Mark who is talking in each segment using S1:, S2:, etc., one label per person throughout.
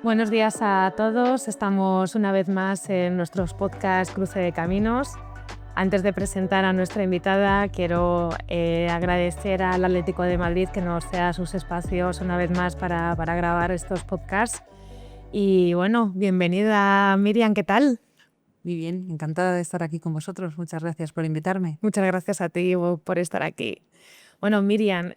S1: Buenos días a todos. Estamos una vez más en nuestros podcasts Cruce de Caminos. Antes de presentar a nuestra invitada, quiero agradecer al Atlético de Madrid que nos ceda sus espacios una vez más para grabar estos podcasts. Y bueno, bienvenida Miriam, ¿qué tal?
S2: Muy bien, encantada de estar aquí con vosotros. Muchas gracias por invitarme.
S1: Muchas gracias a ti por estar aquí. Bueno, Miriam,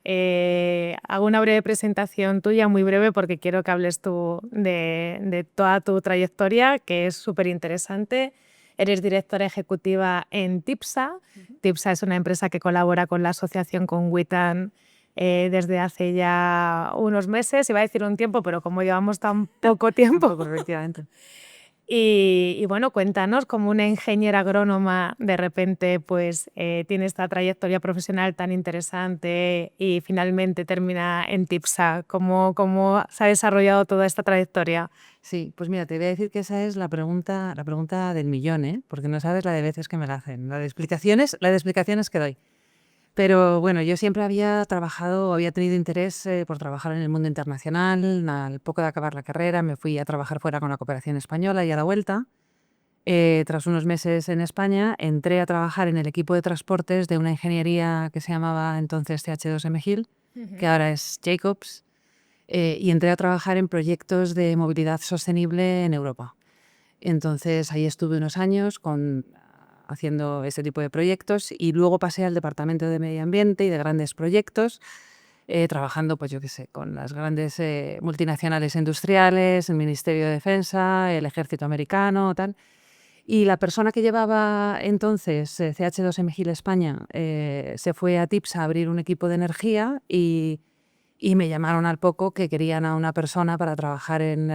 S1: hago una breve presentación tuya, muy breve, porque quiero que hables tú de toda tu trayectoria, que es súper interesante. Eres directora ejecutiva en TIPSA. TIPSA es una empresa que colabora con la asociación con WITAN desde hace ya unos meses. Iba a decir un tiempo, pero como llevamos tan poco tiempo...
S2: Un poco, efectivamente.
S1: Y bueno, cuéntanos, como una ingeniera agrónoma de repente pues tiene esta trayectoria profesional tan interesante y finalmente termina en TIPSA. ¿Cómo se ha desarrollado toda esta trayectoria?
S2: Sí, pues mira, te voy a decir que esa es la pregunta del millón, ¿eh? Porque no sabes la de veces que me la hacen, la de explicaciones que doy. Pero bueno, yo siempre había tenido interés por trabajar en el mundo internacional. Al poco de acabar la carrera me fui a trabajar fuera con la cooperación española y a la vuelta. Tras unos meses en España, entré a trabajar en el equipo de transportes de una ingeniería que se llamaba entonces CH2M Hill, que ahora es Jacobs, y entré a trabajar en proyectos de movilidad sostenible en Europa. Entonces ahí estuve unos años haciendo ese tipo de proyectos y luego pasé al Departamento de Medio Ambiente y de grandes proyectos, trabajando, pues yo qué sé, con las grandes multinacionales industriales, el Ministerio de Defensa, el Ejército Americano, tal. Y la persona que llevaba entonces CH2M Hill España se fue a TIPSA a abrir un equipo de energía y me llamaron al poco que querían a una persona para trabajar en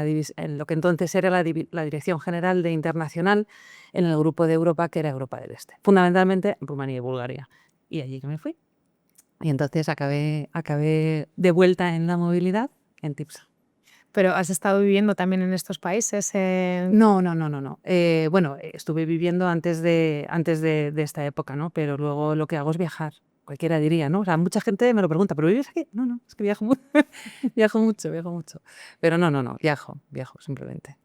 S2: lo que entonces era la Dirección General de Internacional en el grupo de Europa, que era Europa del Este. Fundamentalmente Rumanía y Bulgaria. Y allí que me fui. Y entonces acabé de vuelta en la movilidad en TIPSA.
S1: ¿Pero has estado viviendo también en estos países?
S2: No. Bueno, estuve viviendo antes de esta época, ¿no? Pero luego lo que hago es viajar. Cualquiera diría, ¿no? O sea, mucha gente me lo pregunta, ¿pero vives aquí? No, es que viajo viajo mucho. Pero no, viajo simplemente.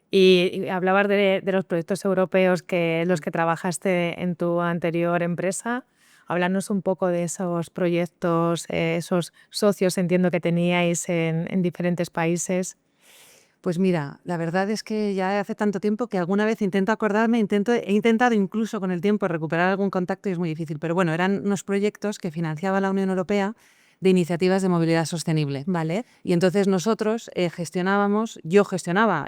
S1: Y hablabas de los proyectos europeos los que trabajaste en tu anterior empresa. Háblanos un poco de esos proyectos, esos socios, entiendo que teníais en diferentes países.
S2: Pues mira, la verdad es que ya hace tanto tiempo que alguna vez intento acordarme, he intentado incluso con el tiempo recuperar algún contacto y es muy difícil. Pero bueno, eran unos proyectos que financiaba la Unión Europea de iniciativas de movilidad sostenible.
S1: Vale.
S2: Y entonces nosotros yo gestionaba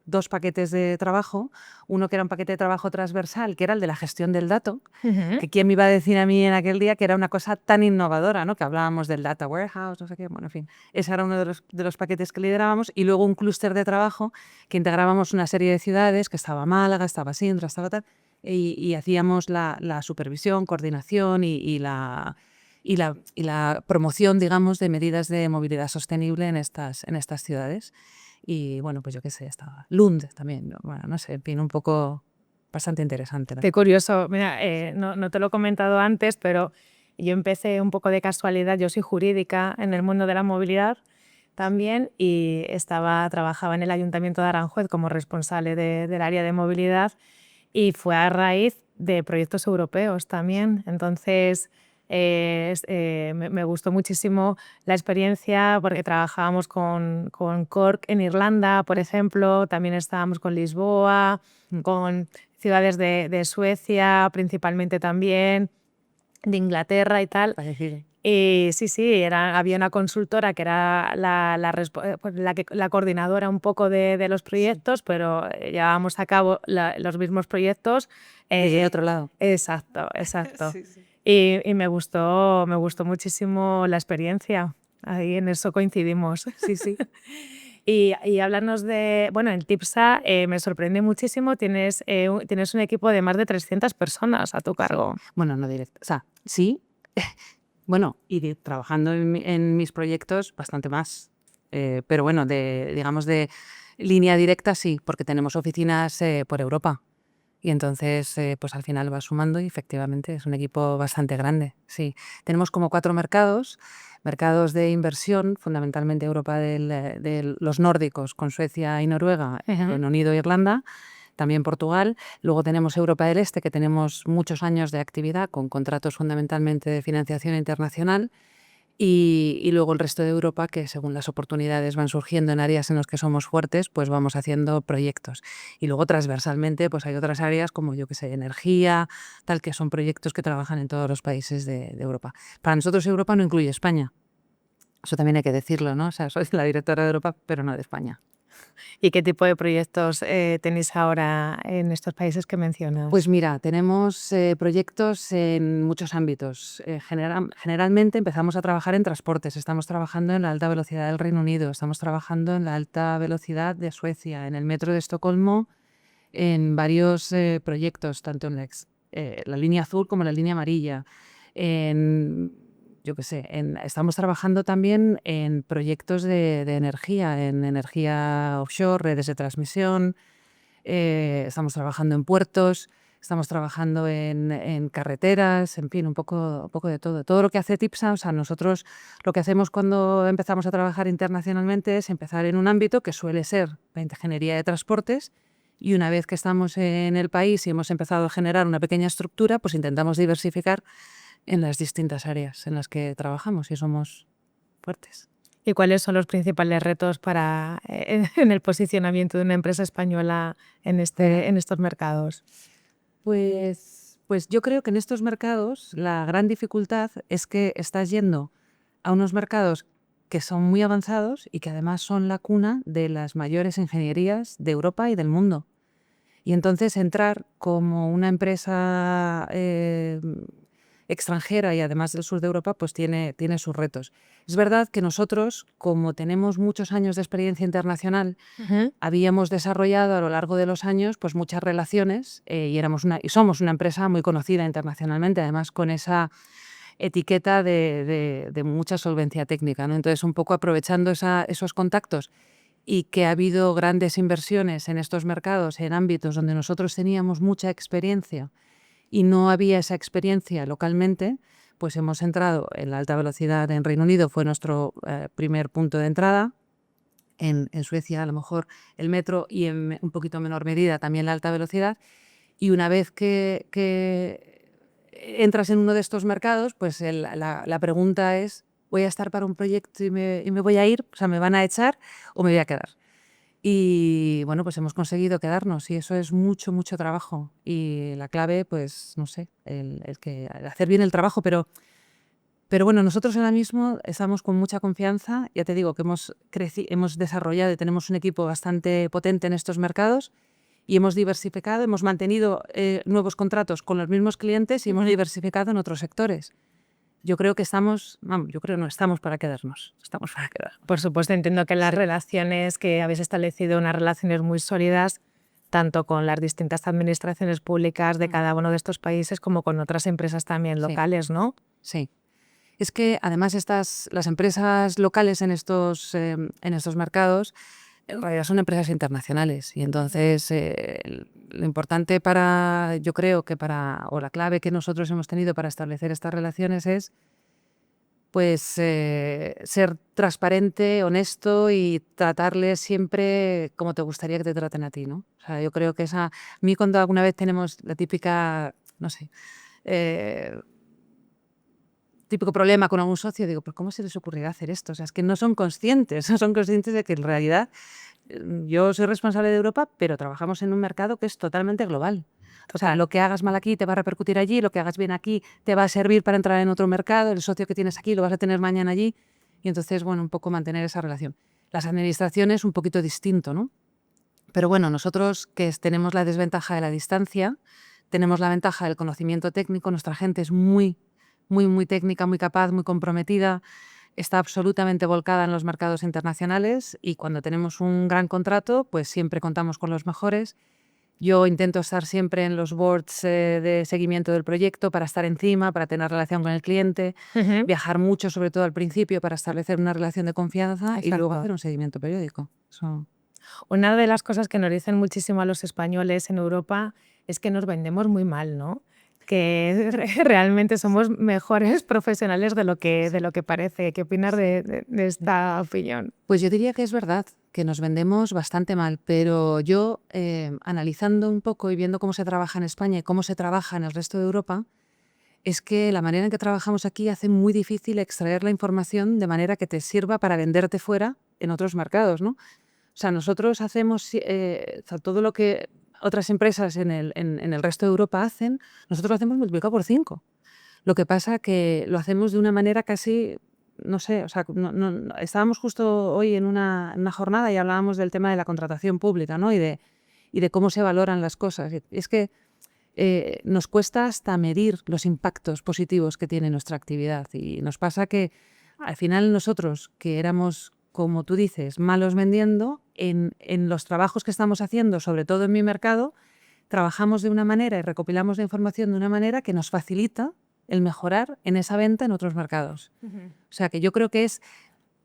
S2: dos paquetes de trabajo, uno que era un paquete de trabajo transversal, que era el de la gestión del dato, que quién me iba a decir a mí en aquel día que era una cosa tan innovadora, ¿no? Que hablábamos del data warehouse, no sé qué, bueno, en fin. Ese era uno de los paquetes que liderábamos y luego un clúster de trabajo que integrábamos una serie de ciudades, que estaba Málaga, estaba Sintra, estaba tal, y hacíamos la supervisión, coordinación y la promoción, digamos, de medidas de movilidad sostenible en estas ciudades. Y bueno, pues yo qué sé, estaba Lund también, ¿no? Bueno, no sé, en fin, un poco bastante interesante.
S1: Qué curioso. Mira, no te lo he comentado antes, pero yo empecé un poco de casualidad. Yo soy jurídica en el mundo de la movilidad también y trabajaba en el Ayuntamiento de Aranjuez como responsable del área de movilidad y fue a raíz de proyectos europeos también. Entonces, me gustó muchísimo la experiencia porque trabajábamos con Cork en Irlanda, por ejemplo, también estábamos con Lisboa, con ciudades de Suecia principalmente también, de Inglaterra y tal. Y sí, había una consultora que era la coordinadora un poco de los proyectos, sí, pero llevábamos a cabo los mismos proyectos.
S2: De otro lado.
S1: Exacto. Sí. Y me gustó muchísimo la experiencia. Ahí en eso coincidimos.
S2: Sí.
S1: Y háblanos en TIPSA me sorprende muchísimo, tienes un equipo de más de 300 personas a tu cargo.
S2: Sí. Bueno, no directo, o sea, sí. Bueno, y trabajando en mis proyectos bastante más. Pero bueno, digamos de línea directa sí, porque tenemos oficinas por Europa. Y entonces, pues al final va sumando y efectivamente es un equipo bastante grande. Sí, tenemos como 4 mercados, mercados de inversión, fundamentalmente Europa de los nórdicos, con Suecia y Noruega,
S1: Ujú.
S2: Reino Unido e Irlanda, también Portugal. Luego tenemos Europa del Este, que tenemos muchos años de actividad con contratos fundamentalmente de financiación internacional. Y luego el resto de Europa, que según las oportunidades van surgiendo en áreas en las que somos fuertes, pues vamos haciendo proyectos. Y luego transversalmente, pues hay otras áreas como, yo que sé, energía, tal, que son proyectos que trabajan en todos los países de Europa. Para nosotros Europa no incluye España. Eso también hay que decirlo, ¿no? O sea, soy la directora de Europa, pero no de España.
S1: ¿Y qué tipo de proyectos tenéis ahora en estos países que mencionas?
S2: Pues mira, tenemos proyectos en muchos ámbitos. Generalmente empezamos a trabajar en transportes. Estamos trabajando en la alta velocidad del Reino Unido, estamos trabajando en la alta velocidad de Suecia, en el metro de Estocolmo, en varios proyectos, tanto en la línea azul como la línea amarilla. En, yo qué sé, estamos trabajando también en proyectos de energía, en energía offshore, redes de transmisión. Estamos trabajando en puertos, estamos trabajando en carreteras, en fin, un poco de todo. Todo lo que hace TIPSA, o sea, nosotros lo que hacemos cuando empezamos a trabajar internacionalmente es empezar en un ámbito que suele ser la ingeniería de transportes, y una vez que estamos en el país y hemos empezado a generar una pequeña estructura, pues intentamos diversificar en las distintas áreas en las que trabajamos y somos fuertes.
S1: ¿Y cuáles son los principales retos para, en el posicionamiento de una empresa española en estos mercados?
S2: Pues yo creo que en estos mercados la gran dificultad es que estás yendo a unos mercados que son muy avanzados y que además son la cuna de las mayores ingenierías de Europa y del mundo. Y entonces entrar como una empresa extranjera y además del sur de Europa, pues tiene sus retos. Es verdad que nosotros, como tenemos muchos años de experiencia internacional,
S1: Ujú.
S2: habíamos desarrollado a lo largo de los años pues muchas relaciones y somos una empresa muy conocida internacionalmente, además con esa etiqueta de mucha solvencia técnica, ¿no? Entonces, un poco aprovechando esos contactos y que ha habido grandes inversiones en estos mercados, en ámbitos donde nosotros teníamos mucha experiencia y no había esa experiencia localmente, pues hemos entrado en la alta velocidad en Reino Unido, fue nuestro primer punto de entrada. En Suecia, a lo mejor el metro y en un poquito menor medida también la alta velocidad. Y una vez que entras en uno de estos mercados, pues la pregunta es, ¿voy a estar para un proyecto y me voy a ir? O sea, ¿me van a echar o me voy a quedar? Y bueno, pues hemos conseguido quedarnos y eso es mucho, mucho trabajo. Y la clave, pues no sé, el hacer bien el trabajo, pero bueno, nosotros ahora mismo estamos con mucha confianza. Ya te digo que hemos desarrollado y tenemos un equipo bastante potente en estos mercados y hemos diversificado, hemos mantenido nuevos contratos con los mismos clientes y hemos diversificado en otros sectores. Yo creo que no estamos para quedarnos, estamos para quedar.
S1: Por supuesto, entiendo que las
S2: Sí.
S1: relaciones que habéis establecido, unas relaciones muy sólidas, tanto con las distintas administraciones públicas de cada uno de estos países como con otras empresas también
S2: Sí,
S1: locales, ¿no?
S2: sí. Es que además las empresas locales en estos mercados en realidad son empresas internacionales y entonces lo importante yo creo que o la clave que nosotros hemos tenido para establecer estas relaciones es pues ser transparente, honesto y tratarles siempre como te gustaría que te traten a ti, ¿no? O sea, yo creo que a mí cuando alguna vez tenemos la típica, no sé, eh, típico problema con algún socio, digo, pues ¿cómo se les ocurrirá hacer esto? O sea, es que no son conscientes, no son conscientes de que en realidad yo soy responsable de Europa, pero trabajamos en un mercado que es totalmente global. O sea,
S1: Total.
S2: lo que hagas mal aquí te va a repercutir allí, lo que hagas bien aquí te va a servir para entrar en otro mercado, el socio que tienes aquí lo vas a tener mañana allí, y entonces, bueno, un poco mantener esa relación. Las administraciones un poquito distinto, ¿no? Pero bueno, nosotros tenemos la desventaja de la distancia, tenemos la ventaja del conocimiento técnico, nuestra gente es muy, muy, muy técnica, muy capaz, muy comprometida, está absolutamente volcada en los mercados internacionales y cuando tenemos un gran contrato, pues siempre contamos con los mejores. Yo intento estar siempre en los boards de seguimiento del proyecto para estar encima, para tener relación con el cliente,
S1: Ujú.
S2: viajar mucho, sobre todo al principio, para establecer una relación de confianza y luego
S1: Exacto.
S2: hacer un seguimiento periódico. Eso.
S1: Una de las cosas que nos dicen muchísimo a los españoles en Europa es que nos vendemos muy mal, ¿no? Que realmente somos mejores profesionales de lo que parece. ¿Qué opinas de esta opinión?
S2: Pues yo diría que es verdad, que nos vendemos bastante mal, pero yo, analizando un poco y viendo cómo se trabaja en España y cómo se trabaja en el resto de Europa, es que la manera en que trabajamos aquí hace muy difícil extraer la información de manera que te sirva para venderte fuera en otros mercados, ¿no? O sea, nosotros hacemos o sea, todo lo que otras empresas en el resto de Europa hacen, nosotros lo hacemos multiplicado por 5. Lo que pasa que lo hacemos de una manera casi, no sé, o sea, estábamos justo hoy en una jornada y hablábamos del tema de la contratación pública, ¿no? Y de cómo se valoran las cosas. Y es que nos cuesta hasta medir los impactos positivos que tiene nuestra actividad. Y nos pasa que al final nosotros, que éramos, como tú dices, malos vendiendo, en los trabajos que estamos haciendo, sobre todo en mi mercado, trabajamos de una manera y recopilamos la información de una manera que nos facilita el mejorar en esa venta en otros mercados. O sea que yo creo que es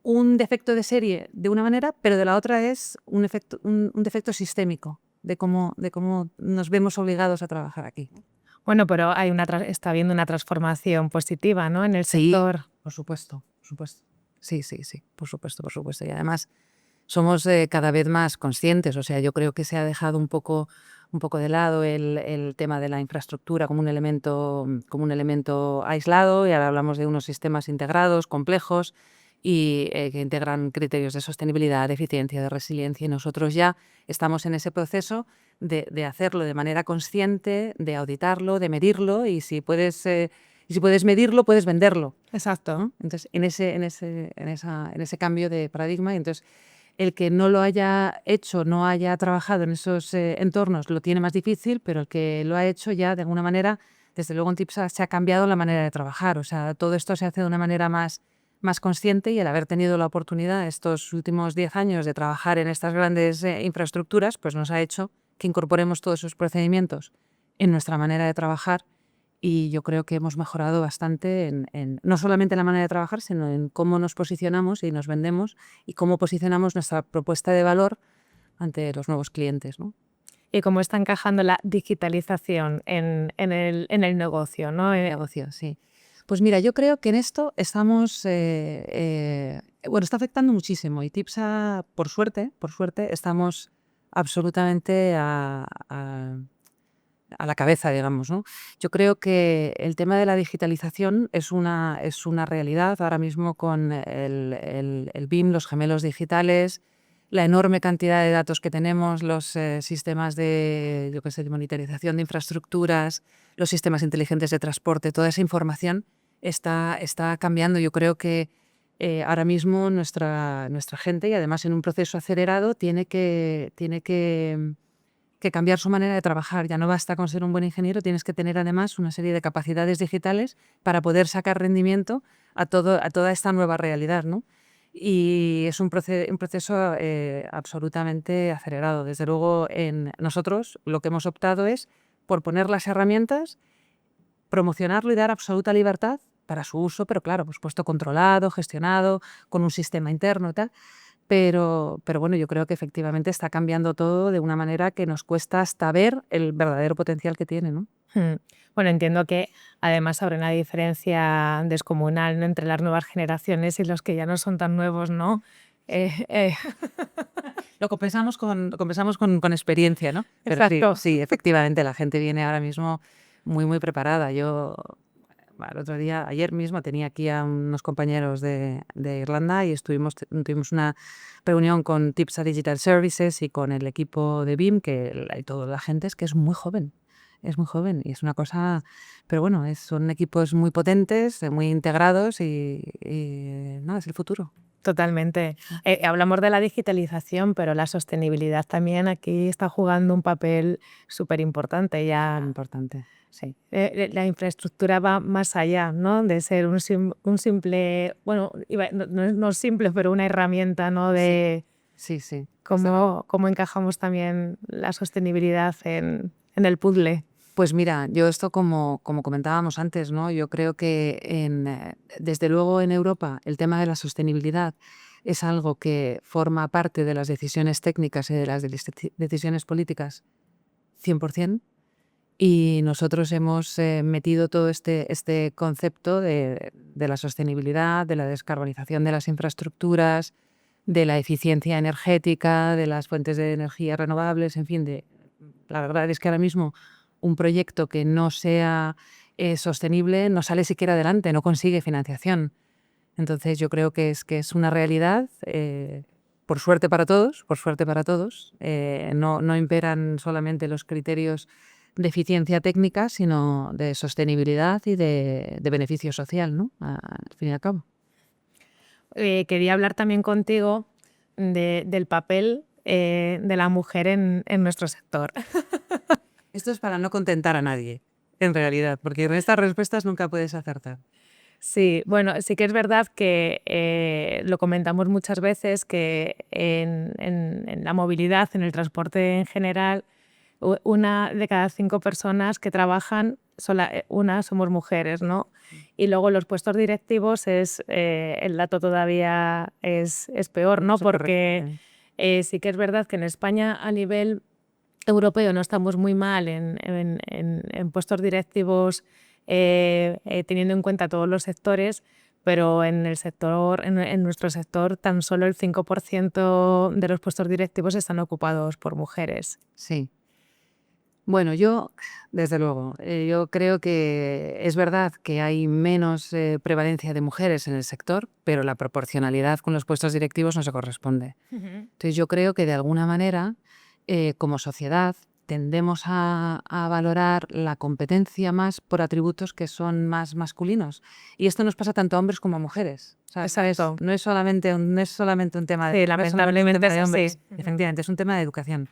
S2: un defecto de serie de una manera, pero de la otra es un defecto sistémico de cómo nos vemos obligados a trabajar aquí.
S1: Bueno, pero está habiendo una transformación positiva, ¿no? En el
S2: Sí,
S1: sector.
S2: por supuesto, por supuesto. Sí, sí, sí, por supuesto, por supuesto. Y además somos cada vez más conscientes. O sea, yo creo que se ha dejado un poco de lado el tema de la infraestructura como un elemento aislado, y ahora hablamos de unos sistemas integrados, complejos, y que integran criterios de sostenibilidad, de eficiencia, de resiliencia, y nosotros ya estamos en ese proceso de hacerlo de manera consciente, de auditarlo, de medirlo, y si puedes medirlo, puedes venderlo.
S1: Exacto.
S2: ¿No? Entonces, en ese cambio de paradigma, entonces el que no lo haya hecho, no haya trabajado en esos entornos, lo tiene más difícil, pero el que lo ha hecho ya, de alguna manera, desde luego en TIPSA se ha cambiado la manera de trabajar. O sea, todo esto se hace de una manera más consciente, y el haber tenido la oportunidad estos últimos 10 años de trabajar en estas grandes infraestructuras, pues nos ha hecho que incorporemos todos esos procedimientos en nuestra manera de trabajar. Y yo creo que hemos mejorado bastante no solamente en la manera de trabajar, sino en cómo nos posicionamos y nos vendemos, y cómo posicionamos nuestra propuesta de valor ante los nuevos clientes, ¿no?
S1: Y cómo está encajando la digitalización en el negocio, ¿no?
S2: Negocio, sí. Pues mira, yo creo que en esto estamos, bueno, está afectando muchísimo, y TIPSA, por suerte, estamos absolutamente a la cabeza, digamos, ¿no? Yo creo que el tema de la digitalización es una realidad ahora mismo con el BIM, los gemelos digitales, la enorme cantidad de datos que tenemos, los sistemas de, yo qué sé, de monitorización de infraestructuras, los sistemas inteligentes de transporte. Toda esa información está cambiando. Yo creo que ahora mismo nuestra gente, y además en un proceso acelerado, tiene que cambiar su manera de trabajar. Ya no basta con ser un buen ingeniero, tienes que tener además una serie de capacidades digitales para poder sacar rendimiento a toda esta nueva realidad, ¿no? Y es un proceso absolutamente acelerado. Desde luego, nosotros lo que hemos optado es por poner las herramientas, promocionarlo y dar absoluta libertad para su uso, pero claro, pues puesto controlado, gestionado, con un sistema interno y tal. Pero bueno, yo creo que efectivamente está cambiando todo de una manera que nos cuesta hasta ver el verdadero potencial que tiene, ¿no?
S1: Bueno, entiendo que además habrá una diferencia descomunal, ¿no?, entre las nuevas generaciones y los que ya no son tan nuevos, ¿no? Eh,
S2: Lo compensamos con experiencia, ¿no? Pero sí,
S1: exacto.
S2: sí, efectivamente, la gente viene ahora mismo muy, muy preparada. Yo, el otro día, ayer mismo, tenía aquí a unos compañeros de Irlanda, y tuvimos una reunión con TIPSA Digital Services y con el equipo de BIM, y toda la gente es que es muy joven. Es muy joven y es una cosa, pero bueno, son equipos muy potentes, muy integrados, y no, es el futuro.
S1: Totalmente. Hablamos de la digitalización, pero la sostenibilidad también aquí está jugando un papel súper importante. Ya
S2: Importante, sí.
S1: la infraestructura va más allá, ¿no?, de ser un simple, bueno, no simple, pero una herramienta, ¿no?, de
S2: Sí, sí.
S1: cómo encajamos también la sostenibilidad en el puzzle.
S2: Pues mira, yo esto como comentábamos antes, ¿no? Yo creo que desde luego en Europa el tema de la sostenibilidad es algo que forma parte de las decisiones técnicas y de las decisiones políticas 100%. Y nosotros hemos metido todo este concepto de la sostenibilidad, de la descarbonización de las infraestructuras, de la eficiencia energética, de las fuentes de energía renovables, en fin, la verdad es que ahora mismo un proyecto que no sea sostenible no sale siquiera adelante, no consigue financiación. Entonces yo creo que es una realidad, por suerte para todos, no imperan solamente los criterios de eficiencia técnica, sino de sostenibilidad y de beneficio social, ¿no? Al fin y al cabo.
S1: Quería hablar también contigo del papel de la mujer en nuestro sector.
S2: Esto es para no contentar a nadie, en realidad, porque en estas respuestas nunca puedes acertar.
S1: Sí, bueno, sí que es verdad que lo comentamos muchas veces que en la movilidad, en el transporte en general, una de cada 5 personas que trabajan, una somos mujeres, ¿no? Y luego los puestos directivos el dato todavía es peor, ¿no? Porque sí que es verdad que en España a nivel europeo no estamos muy mal en puestos directivos teniendo en cuenta todos los sectores, pero en nuestro sector tan solo el 5% de los puestos directivos están ocupados por mujeres.
S2: Sí. Bueno, desde luego, yo creo que es verdad que hay menos prevalencia de mujeres en el sector, pero la proporcionalidad con los puestos directivos no se corresponde. Entonces yo creo que de alguna manera, como sociedad, tendemos a valorar la competencia más por atributos que son más masculinos. Y esto nos pasa tanto a hombres como a mujeres.
S1: Exacto.
S2: No es solamente un tema
S1: Sí, lamentablemente es
S2: hombres.
S1: así.
S2: Efectivamente, es un tema de educación.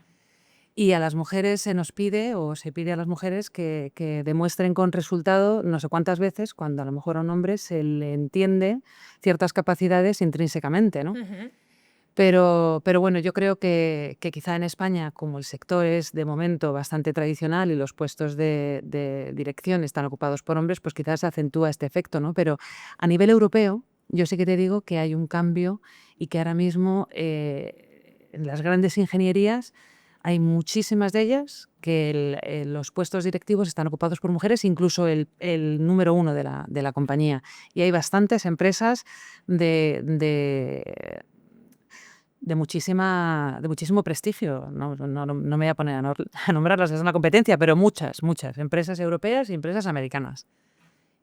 S2: Y a las mujeres se pide a las mujeres que demuestren con resultado no sé cuántas veces, cuando a lo mejor a un hombre se le entiende ciertas capacidades intrínsecamente, ¿no? Pero bueno, yo creo que quizá en España, como el sector es de momento bastante tradicional y los puestos de dirección están ocupados por hombres, pues quizás se acentúa este efecto, ¿no? Pero a nivel europeo, yo sí que te digo que hay un cambio y que ahora mismo en las grandes ingenierías hay muchísimas de ellas que los puestos directivos están ocupados por mujeres, incluso el número 1 de la compañía. Y hay bastantes empresas de muchísimo prestigio. No me voy a poner a nombrarlas, es una competencia, pero muchas empresas europeas y empresas americanas.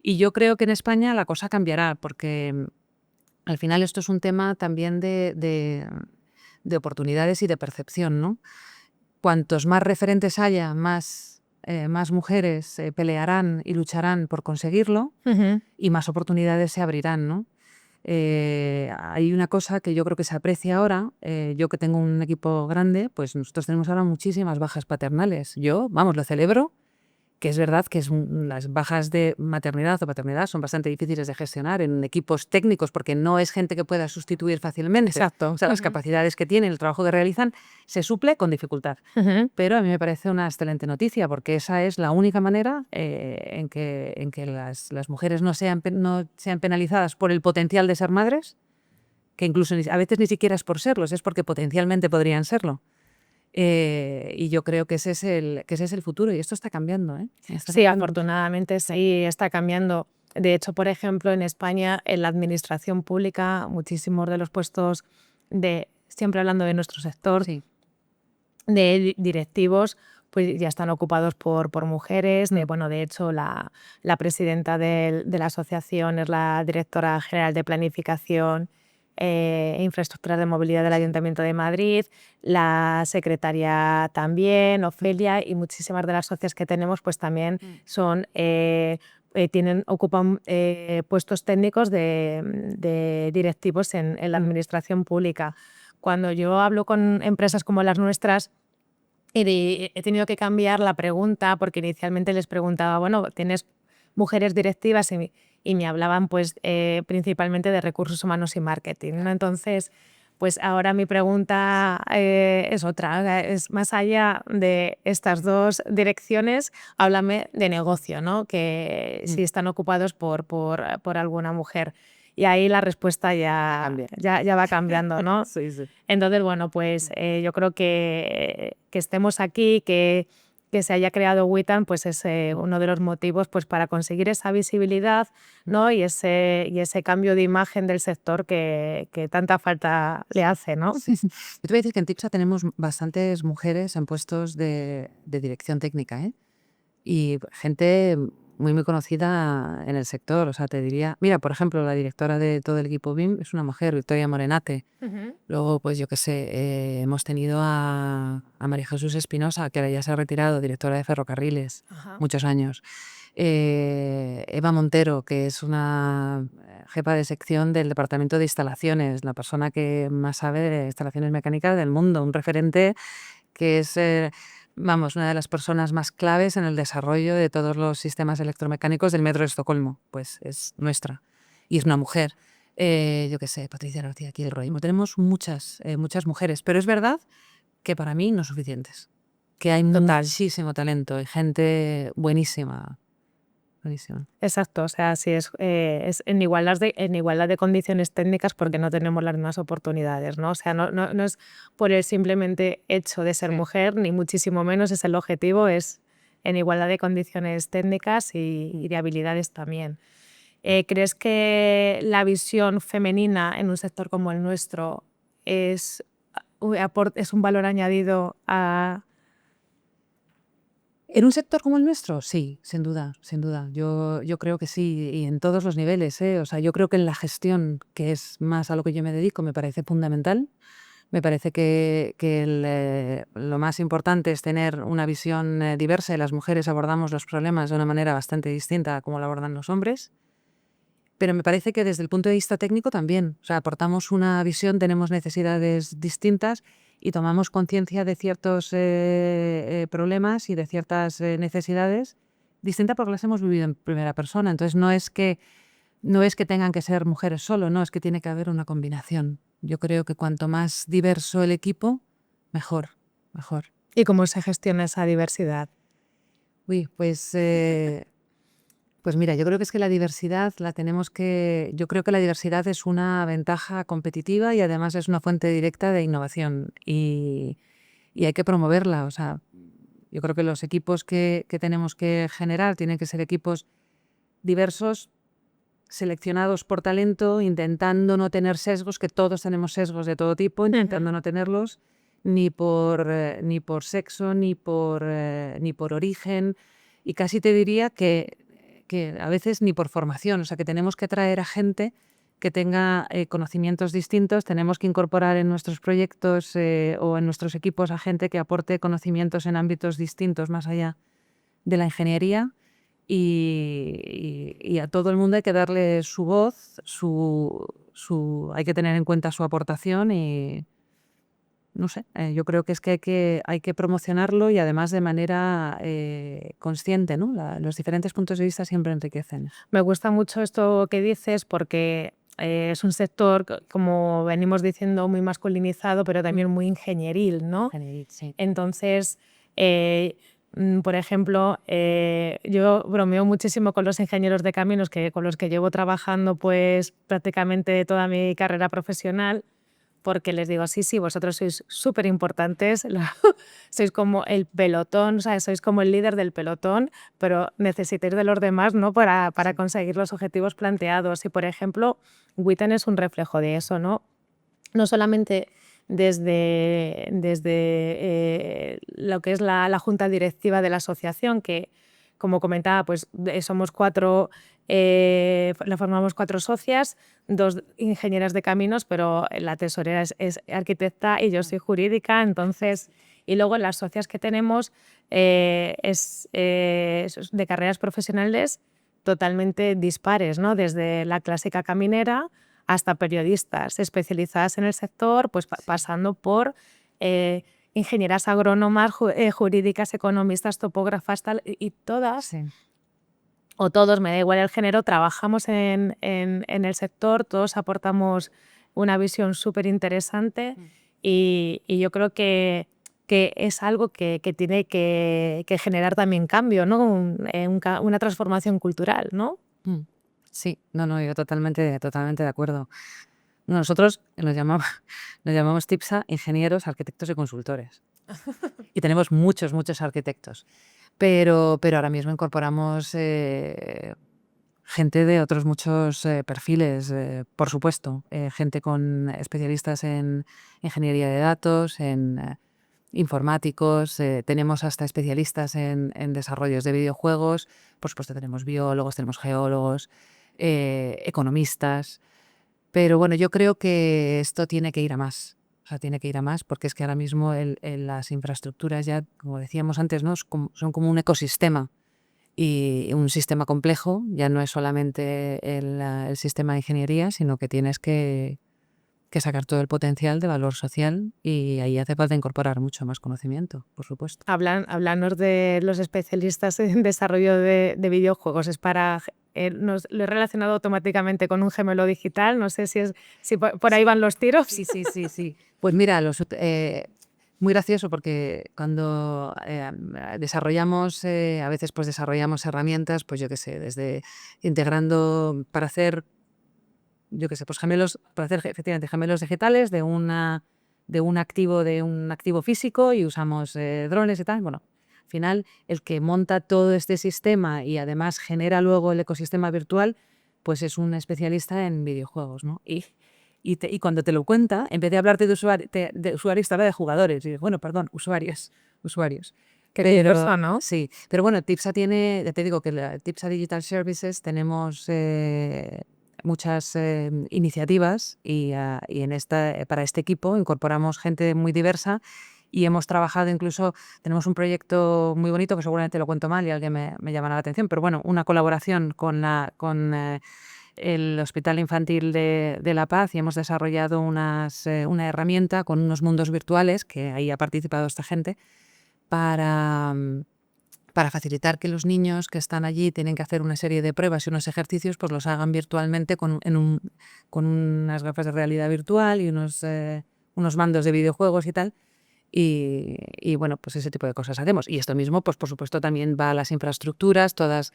S2: Y yo creo que en España la cosa cambiará, porque al final esto es un tema también de oportunidades y de percepción, ¿no? Cuantos más referentes haya, más mujeres pelearán y lucharán por conseguirlo y más oportunidades se abrirán, ¿no? Hay una cosa que yo creo que se aprecia ahora, yo que tengo un equipo grande, pues nosotros tenemos ahora muchísimas bajas paternales. Yo, vamos, lo celebro, que es verdad que las bajas de maternidad o paternidad son bastante difíciles de gestionar en equipos técnicos porque no es gente que pueda sustituir fácilmente.
S1: Exacto.
S2: O sea, las capacidades que tienen, el trabajo que realizan, se suple con dificultad. Pero a mí me parece una excelente noticia porque esa es la única manera en que las mujeres no sean penalizadas por el potencial de ser madres, que incluso a veces ni siquiera es por serlos, es porque potencialmente podrían serlo. Y yo creo que ese es el futuro y esto está cambiando, ¿eh?
S1: Sí, afortunadamente sí, está cambiando. De hecho, por ejemplo, en España, en la administración pública, muchísimos de los puestos siempre hablando de nuestro sector,
S2: Sí.
S1: de directivos, pues ya están ocupados por mujeres. De hecho, la presidenta de la asociación es la directora general de planificación e infraestructuras de movilidad del Ayuntamiento de Madrid, la secretaria también, Ofelia, y muchísimas de las socias que tenemos pues también ocupan puestos técnicos de directivos en la administración pública. Cuando yo hablo con empresas como las nuestras, he tenido que cambiar la pregunta porque inicialmente les preguntaba, bueno, ¿tienes mujeres directivas? Y me hablaban pues principalmente de recursos humanos y marketing, ¿no? Entonces, pues ahora mi pregunta es otra, es más allá de estas dos direcciones, háblame de negocio, ¿no? Que si están ocupados por alguna mujer. Y ahí la respuesta ya va cambiando, ¿no?
S2: Sí.
S1: Entonces, bueno, pues yo creo que estemos aquí, que que se haya creado WITAN pues es uno de los motivos pues para conseguir esa visibilidad, ¿no? y ese cambio de imagen del sector que tanta falta le hace, ¿no?
S2: Sí. Yo te voy a decir que en TIPSA tenemos bastantes mujeres en puestos de dirección técnica, ¿eh? Y gente muy conocida en el sector. O sea, te diría, mira, por ejemplo, la directora de todo el equipo BIM es una mujer, Victoria Morenate. Luego, pues yo qué sé, hemos tenido a María Jesús Espinosa, que ahora ya se ha retirado, directora de ferrocarriles,
S1: Ajá.
S2: muchos años. Eva Montero, que es una jefa de sección del departamento de instalaciones, la persona que más sabe de instalaciones mecánicas del mundo, un referente que es, vamos, una de las personas más claves en el desarrollo de todos los sistemas electromecánicos del metro de Estocolmo. Pues es nuestra. Y es una mujer. Yo qué sé, Patricia García Kilroy. Tenemos muchas mujeres, pero es verdad que para mí no suficientes. Que hay
S1: Total.
S2: muchísimo talento y gente buenísima. Buenísima.
S1: Exacto, o sea, sí es en igualdad de condiciones técnicas porque no tenemos las mismas oportunidades, ¿no? O sea, no es por el simplemente hecho de ser
S2: Sí.
S1: mujer, ni muchísimo menos es el objetivo, es en igualdad de condiciones técnicas y de habilidades también. ¿Crees que la visión femenina en un sector como el nuestro es un valor añadido a...
S2: En un sector como el nuestro, sí, sin duda, sin duda. Yo creo que sí, y en todos los niveles, ¿eh? O sea, yo creo que en la gestión, que es más a lo que yo me dedico, me parece fundamental. Me parece que lo más importante es tener una visión diversa y las mujeres abordamos los problemas de una manera bastante distinta a como lo abordan los hombres. Pero me parece que desde el punto de vista técnico también. O sea, aportamos una visión, tenemos necesidades distintas y tomamos conciencia de ciertos problemas y de ciertas necesidades distintas porque las hemos vivido en primera persona. Entonces no es que tengan que ser mujeres solo, no, es que tiene que haber una combinación. Yo creo que cuanto más diverso el equipo, mejor.
S1: ¿Y cómo se gestiona esa diversidad?
S2: Uy, pues mira, yo creo que es que la diversidad yo creo que la diversidad es una ventaja competitiva y además es una fuente directa de innovación y hay que promoverla. O sea, yo creo que los equipos que tenemos que generar tienen que ser equipos diversos, seleccionados por talento, intentando no tener sesgos, que todos tenemos sesgos de todo tipo, intentando no tenerlos ni por sexo, ni por origen, y casi te diría que a veces ni por formación. O sea, que tenemos que traer a gente que tenga conocimientos distintos, tenemos que incorporar en nuestros proyectos o en nuestros equipos a gente que aporte conocimientos en ámbitos distintos más allá de la ingeniería. Y a todo el mundo hay que darle su voz, hay que tener en cuenta su aportación y no sé, yo creo que es que hay que promocionarlo y además de manera consciente, ¿no? Los diferentes puntos de vista siempre enriquecen.
S1: Me gusta mucho esto que dices porque es un sector, como venimos diciendo, muy masculinizado, pero también muy ingenieril, ¿no?
S2: Sí.
S1: Entonces, por ejemplo, yo bromeo muchísimo con los ingenieros de caminos con los que llevo trabajando pues prácticamente toda mi carrera profesional, porque les digo, sí, vosotros sois súper importantes, sois como el pelotón, o sea, sois como el líder del pelotón, pero necesitáis de los demás, ¿no? para conseguir los objetivos planteados. Y, por ejemplo, WITAN es un reflejo de eso, ¿no? No solamente desde lo que es la junta directiva de la asociación, que, como comentaba, pues somos la formamos 4 socias, 2 ingenieras de caminos, pero la tesorera es arquitecta y yo soy jurídica, entonces... Y luego las socias que tenemos es de carreras profesionales totalmente dispares, ¿no? Desde la clásica caminera hasta periodistas especializadas en el sector, pues pasando por ingenieras agrónomas, jurídicas, economistas, topógrafas, tal, y todas,
S2: Sí.
S1: o todos, me da igual el género, trabajamos en el sector, todos aportamos una visión súper interesante y yo creo que es algo que tiene que generar también cambio, ¿no? Una transformación cultural, ¿no?
S2: Sí, no, yo totalmente de acuerdo. Nosotros nos llamamos TIPSA ingenieros, arquitectos y consultores. Y tenemos muchos, muchos arquitectos. Pero ahora mismo incorporamos gente de otros muchos perfiles, por supuesto. Gente con especialistas en ingeniería de datos, en informáticos, tenemos hasta especialistas en desarrollos de videojuegos, por supuesto tenemos biólogos, tenemos geólogos, economistas, pero bueno, yo creo que esto tiene que ir a más. O sea, tiene que ir a más porque es que ahora mismo las infraestructuras ya, como decíamos antes, ¿no? Son como un ecosistema y un sistema complejo. Ya no es solamente el sistema de ingeniería, sino que tienes que sacar todo el potencial de valor social y ahí hace falta incorporar mucho más conocimiento, por supuesto.
S1: Háblanos de los especialistas en desarrollo de videojuegos. Es para, lo he relacionado automáticamente con un gemelo digital. No sé si por ahí van los tiros.
S2: Sí. Pues mira, muy gracioso porque cuando desarrollamos, a veces pues desarrollamos herramientas, pues yo qué sé, desde integrando para hacer, yo qué sé, pues gemelos, para hacer efectivamente gemelos digitales de un activo físico y usamos drones y tal. Bueno, al final el que monta todo este sistema y además genera luego el ecosistema virtual, pues es un especialista en videojuegos, ¿no? Y cuando te lo cuenta, en vez de hablarte de usuarios, te habla de jugadores. Y dices, bueno, perdón, usuarios.
S1: Qué
S2: Pero
S1: curioso, ¿no?
S2: sí, pero bueno, TIPSA tiene, ya te digo que la TIPSA Digital Services tenemos muchas iniciativas y para este equipo incorporamos gente muy diversa y hemos trabajado incluso, tenemos un proyecto muy bonito que seguramente lo cuento mal y alguien me llamará la atención, pero bueno, una colaboración con el Hospital Infantil de La Paz y hemos desarrollado una herramienta con unos mundos virtuales, que ahí ha participado esta gente, para, para facilitar que los niños que están allí tienen que hacer una serie de pruebas y unos ejercicios, pues los hagan virtualmente con unas gafas de realidad virtual y unos mandos de videojuegos y tal. Y bueno, pues ese tipo de cosas hacemos. Y esto mismo, pues por supuesto, también va a las infraestructuras, todas.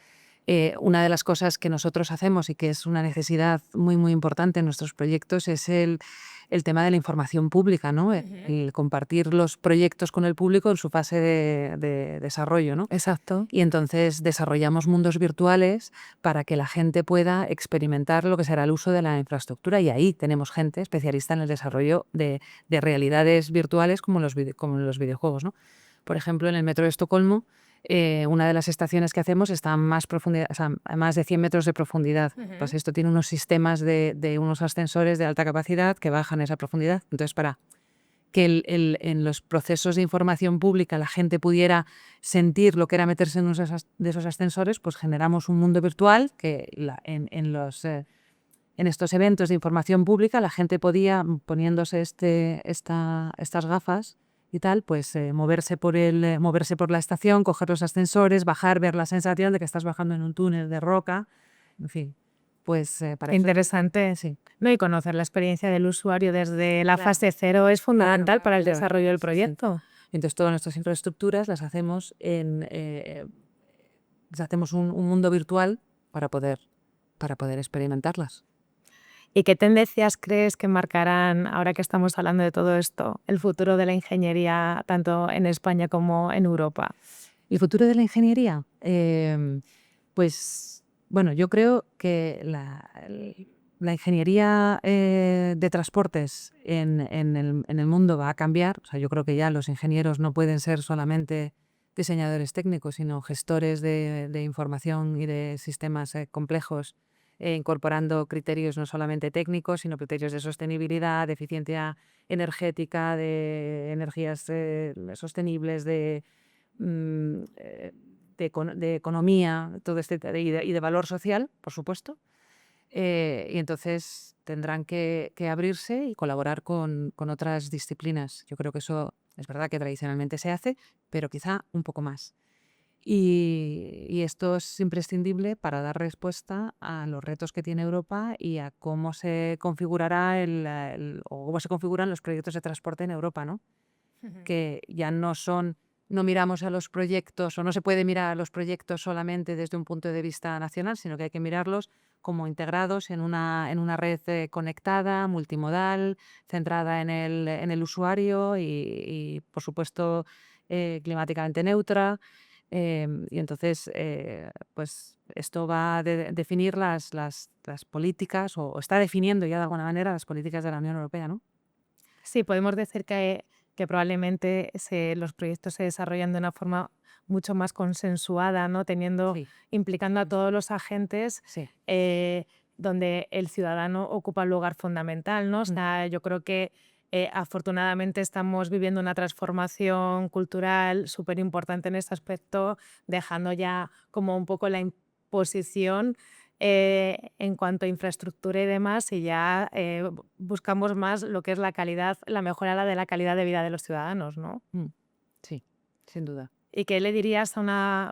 S2: Una de las cosas que nosotros hacemos y que es una necesidad muy, muy importante en nuestros proyectos es el tema de la información pública, ¿no? El compartir los proyectos con el público en su fase de desarrollo, ¿no?
S1: Exacto.
S2: Y entonces desarrollamos mundos virtuales para que la gente pueda experimentar lo que será el uso de la infraestructura y ahí tenemos gente especialista en el desarrollo de realidades virtuales como como los videojuegos, ¿no? Por ejemplo, en el metro de Estocolmo, una de las estaciones que hacemos está a más profundidad, o sea, a más de 100 metros de profundidad. Pues esto tiene unos sistemas de unos ascensores de alta capacidad que bajan esa profundidad. Entonces, para que en los procesos de información pública la gente pudiera sentir lo que era meterse en uno de esos ascensores, pues generamos un mundo virtual que en estos eventos de información pública la gente podía, poniéndose estas gafas y tal, pues moverse por la estación, coger los ascensores, bajar, ver la sensación de que estás bajando en un túnel de roca, en fin. Pues para eso
S1: Interesante.
S2: sí.
S1: No, y conocer la experiencia del usuario desde la
S2: Claro.
S1: fase cero es fundamental para el
S2: Claro.
S1: desarrollo del
S2: Sí.
S1: proyecto.
S2: Entonces, todas nuestras infraestructuras las hacemos hacemos un mundo virtual para poder experimentarlas.
S1: ¿Y qué tendencias crees que marcarán, ahora que estamos hablando de todo esto, el futuro de la ingeniería tanto en España como en Europa?
S2: ¿El futuro de la ingeniería? Pues, bueno, yo creo que la ingeniería de transportes en el mundo va a cambiar. O sea, yo creo que ya los ingenieros no pueden ser solamente diseñadores técnicos, sino gestores de información y de sistemas complejos, incorporando criterios no solamente técnicos, sino criterios de sostenibilidad, de eficiencia energética, de energías sostenibles, mm, eh, de economía, todo y de valor social, por supuesto. Y entonces tendrán que abrirse y colaborar con otras disciplinas. Yo creo que eso es verdad que tradicionalmente se hace, pero quizá un poco más. Y esto es imprescindible para dar respuesta a los retos que tiene Europa y a cómo se configurará o cómo se configuran los proyectos de transporte en Europa, ¿no? Que ya no son no miramos a los proyectos o no se puede mirar a los proyectos solamente desde un punto de vista nacional, sino que hay que mirarlos como integrados en una red conectada, multimodal, centrada en el usuario y, por supuesto, climáticamente neutra. Y entonces, pues esto va a definir las políticas o está definiendo ya de alguna manera las políticas de la Unión Europea, ¿no?
S1: Sí, podemos decir que probablemente los proyectos se desarrollan de una forma mucho más consensuada, ¿no?
S2: Sí,
S1: Implicando a todos los agentes,
S2: sí.
S1: eh, donde el ciudadano ocupa un lugar fundamental, ¿no? O sea, yo creo que afortunadamente estamos viviendo una transformación cultural súper importante en este aspecto, dejando ya como un poco la imposición en cuanto a infraestructura y demás, y ya buscamos más lo que es la calidad, la mejora de la calidad de vida de los ciudadanos, ¿no?
S2: Mm, sí, sin duda.
S1: ¿Y qué le dirías a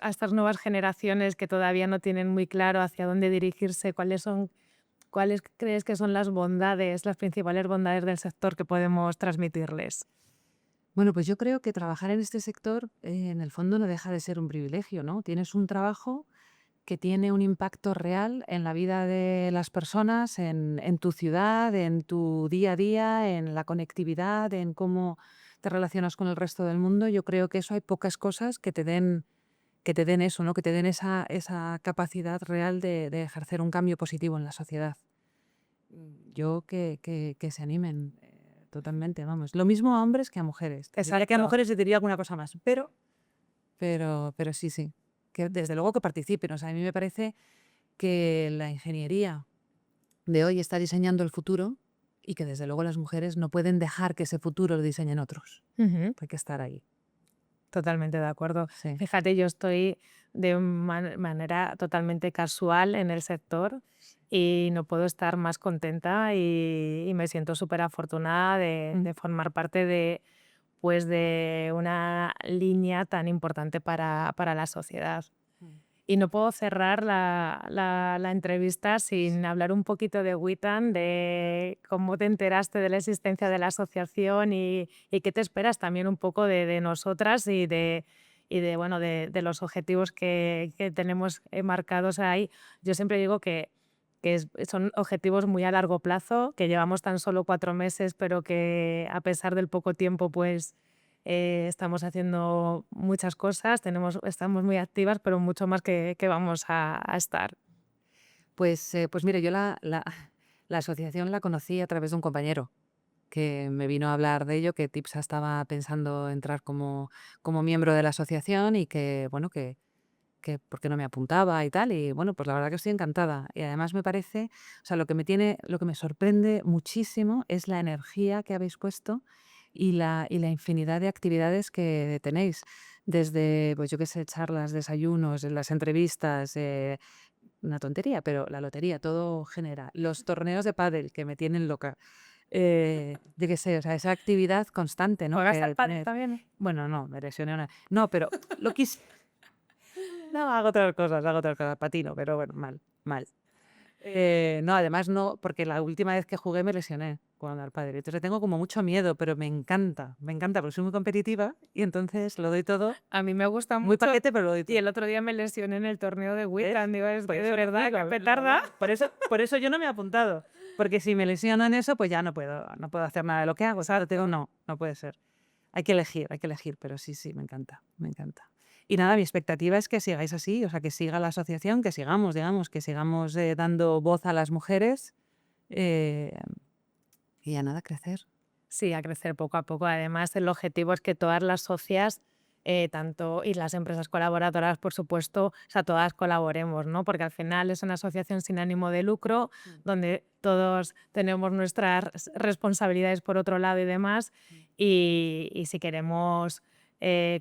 S1: estas nuevas generaciones que todavía no tienen muy claro hacia dónde dirigirse? ¿Cuáles crees que son las bondades, las principales bondades del sector que podemos transmitirles?
S2: Bueno, pues yo creo que trabajar en este sector, en el fondo no deja de ser un privilegio, ¿no? Tienes un trabajo que tiene un impacto real en la vida de las personas, en tu ciudad, en tu día a día, en la conectividad, en cómo te relacionas con el resto del mundo. Yo creo que eso hay pocas cosas que te den eso, ¿no? Que te den esa capacidad real de ejercer un cambio positivo en la sociedad. Yo que se animen totalmente, vamos. Lo mismo a hombres que a mujeres. Te diría que a
S1: Exacto.
S2: mujeres se diría alguna cosa más, pero sí, sí. Que desde luego que participen. O sea, a mí me parece que la ingeniería de hoy está diseñando el futuro y que desde luego las mujeres no pueden dejar que ese futuro lo diseñen otros.
S1: Ujú.
S2: Hay que estar ahí.
S1: Totalmente de acuerdo.
S2: Sí.
S1: Fíjate, yo estoy de manera totalmente casual en el sector y no puedo estar más contenta y me siento súper afortunada de formar parte pues, de una línea tan importante para la sociedad.
S2: Mm.
S1: Y no puedo cerrar la entrevista sin hablar un poquito de WITAN, de cómo te enteraste de la existencia de la asociación y qué te esperas también un poco de nosotras bueno, de los objetivos que tenemos marcados ahí. Yo siempre digo que son objetivos muy a largo plazo, que llevamos tan solo 4 meses, pero que a pesar del poco tiempo, pues estamos haciendo muchas cosas, estamos muy activas, pero mucho más que vamos a estar.
S2: Pues mire, yo la asociación la conocí a través de un compañero que me vino a hablar de ello, que TIPSA estaba pensando entrar como miembro de la asociación y que, bueno, que por qué no me apuntaba y tal. Y bueno, pues la verdad que estoy encantada. Y además me parece, o sea, lo que me sorprende muchísimo es la energía que habéis puesto y la infinidad de actividades que tenéis. Desde, pues yo qué sé, charlas, desayunos, las entrevistas, una tontería, pero la lotería, todo genera. Los torneos de pádel que me tienen loca. Yo qué sé, o sea, esa actividad constante, ¿no?
S1: ¿Juegas
S2: Que
S1: al
S2: al
S1: pádel
S2: tener.
S1: también?
S2: Bueno, no, me lesioné una. No, pero lo quise. No, hago otras cosas, patino, pero bueno, mal, mal. No, además no, porque la última vez que jugué me lesioné jugando al pádel. Entonces tengo como mucho miedo, pero me encanta, porque soy muy competitiva y entonces lo doy todo.
S1: A mí me gusta
S2: Muy
S1: mucho
S2: paquete, pero lo doy
S1: y
S2: todo.
S1: el otro día me lesioné en el torneo de
S2: ¿Ves?
S1: Witan. Digo, es
S2: Por
S1: que de
S2: eso no
S1: verdad,
S2: juego,
S1: que petarda.
S2: por eso yo no me he apuntado. Porque si me lesiono en eso, pues ya no puedo hacer nada de lo que hago. O sea, tengo, no puede ser. Hay que elegir, pero sí, sí, me encanta, me encanta. Y nada, mi expectativa es que sigáis así, o sea, que siga la asociación, que sigamos, digamos, que sigamos dando voz a las mujeres eh, y a nada, crecer.
S1: Sí, a crecer poco a poco. Además, el objetivo es que todas las socias, tanto y las empresas colaboradoras, por supuesto, o sea, todas colaboremos, ¿no? Porque al final es una asociación sin ánimo de lucro, donde todos tenemos nuestras responsabilidades por otro lado y demás, y si queremos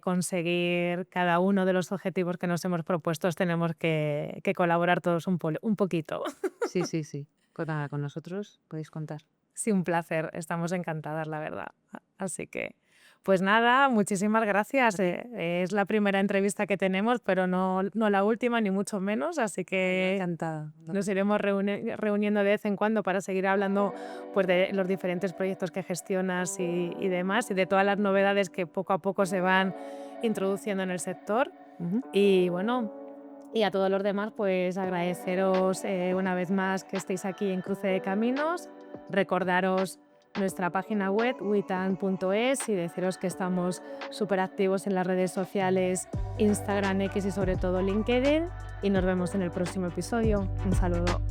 S1: conseguir cada uno de los objetivos que nos hemos propuesto, tenemos que colaborar todos un poquito.
S2: Sí, sí, sí. Con nosotros podéis contar.
S1: Sí, un placer. Estamos encantadas, la verdad. Así que, Pues nada, muchísimas gracias. Es la primera entrevista que tenemos, pero no la última, ni mucho menos, así que
S2: Encantada.
S1: nos iremos reuniendo de vez en cuando para seguir hablando pues, de los diferentes proyectos que gestionas y demás, y de todas las novedades que poco a poco se van introduciendo en el sector.
S2: Ujú.
S1: Y bueno, y a todos los demás, pues agradeceros una vez más que estéis aquí en Cruce de Caminos, recordaros nuestra página web witan.es y deciros que estamos súper activos en las redes sociales Instagram, X y sobre todo LinkedIn, y nos vemos en el próximo episodio. Un saludo.